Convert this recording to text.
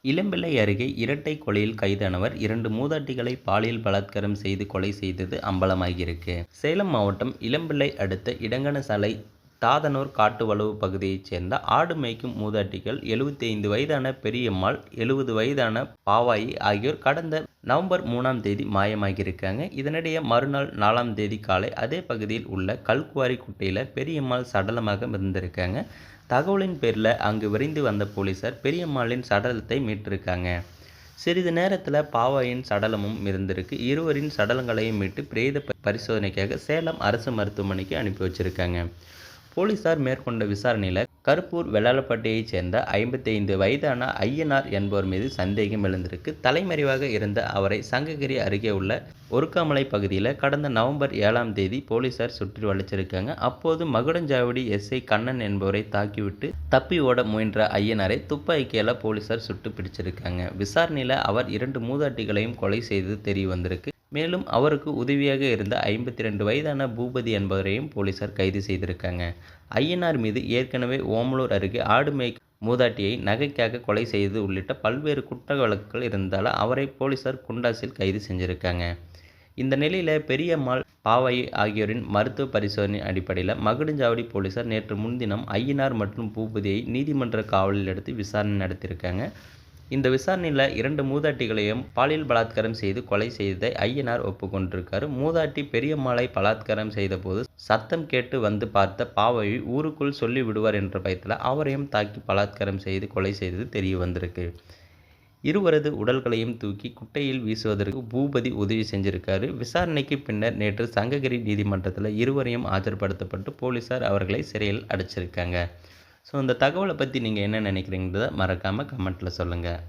இளம்பிள்ளை அருகே இரட்டை கொலையில் கைதானவர் 2 மூதாட்டிகளை பாலியல் பலாத்காரம் செய்து கொலை செய்தது அம்பலமாகியிருக்கு. சேலம் மாவட்டம் இளம்பிள்ளை அடுத்த இடங்கனசாலை தாதனூர் காட்டுவளவு பகுதியைச் சேர்ந்த ஆடு மேய்க்கும் மூதாட்டிகள் 75 வயதான பெரியம்மாள், 70 வயதான பாவாயி ஆகியோர் கடந்த நவம்பர் 3ஆம் தேதி மாயமாகியிருக்காங்க. இதனிடையே மறுநாள் 4ஆம் தேதி காலை அதே பகுதியில் உள்ள கல்குவாரி குட்டையில் பெரியம்மாள் சடலமாக மிதந்திருக்காங்க. தகவலின் பேரில் அங்கு விரைந்து வந்த போலீசார் பெரியம்மாளின் சடலத்தை மீட்டிருக்காங்க. சிறிது நேரத்தில் பாவாயின் சடலமும் மிதந்திருக்கு. இருவரின் சடலங்களையும் மீட்டு பிரேத பரிசோதனைக்காக சேலம் அரசு மருத்துவமனைக்கு அனுப்பி வச்சிருக்காங்க. போலீசார் மேற்கொண்ட விசாரணையில் கருப்பூர் வெள்ளாளப்பட்டியைச் சேர்ந்த 55 வயதான ஐயனார் என்பவர் மீது சந்தேகம் எழுந்திருக்கு. தலைமறைவாக இருந்த அவரை சங்ககிரி அருகே உள்ள ஒருக்காமலை பகுதியில் கடந்த நவம்பர் 7ஆம் தேதி போலீசார் சுற்றி வளைச்சிருக்காங்க. அப்போது மகுடஞ்சாவடி எஸ்ஐ கண்ணன் என்பவரை தாக்கிவிட்டு தப்பி ஓட முயன்ற ஐயனாரை துப்பாக்கியால் போலீசார் சுட்டு பிடிச்சிருக்காங்க. விசாரணையில் அவர் 2 மூதாட்டிகளையும் கொலை செய்தது தெரிய வந்திருக்கு. மேலும் அவருக்கு உதவியாக இருந்த 52 வயதான பூபதி என்பவரையும் போலீசார் கைது செய்திருக்காங்க. ஐயனார் மீது ஏற்கனவே ஓமலூர் அருகே ஆடு மேய்க்கும் மூதாட்டியை நகைக்காக கொலை செய்தது உள்ளிட்ட பல்வேறு குற்ற வழக்குகள் இருந்தால் அவரை போலீசார் குண்டாசில் கைது செஞ்சிருக்காங்க. இந்த நிலையில் பெரியம்மாள், பாவாயி ஆகியோரின் மருத்துவ பரிசோதனை அடிப்படையில் மகுடஞ்சாவடி போலீசார் நேற்று முன்தினம் ஐயனார் மற்றும் பூபதியை நீதிமன்ற காவலில் எடுத்து விசாரணை நடத்தியிருக்காங்க. இந்த விசாரணையில் 2 மூதாட்டிகளையும் பாலியல் பலாத்காரம் செய்து கொலை செய்ததை ஐயனார் ஒப்புக்கொண்டிருக்காரு. மூதாட்டி பெரியம்மாளை பலாத்காரம் செய்தபோது சத்தம் கேட்டு வந்து பார்த்த பாவாயி ஊருக்குள் சொல்லி விடுவார் என்ற பயத்தில் அவரையும் தாக்கி பலாத்காரம் செய்து கொலை செய்தது தெரிய வந்திருக்கு. இருவரது உடல்களையும் தூக்கி குட்டையில் வீசுவதற்கு பூபதி உதவி செஞ்சிருக்காரு. விசாரணைக்கு பின்னர் நேற்று சங்ககிரி நீதிமன்றத்தில் இருவரையும் ஆஜர்படுத்தப்பட்டு போலீசார் அவர்களை சிறையில் அடைச்சிருக்காங்க. ஸோ இந்த தகவலை பற்றி நீங்கள் என்ன நினைக்கிறீங்கிறத மறக்காமல் கமெண்ட்டில் சொல்லுங்கள்.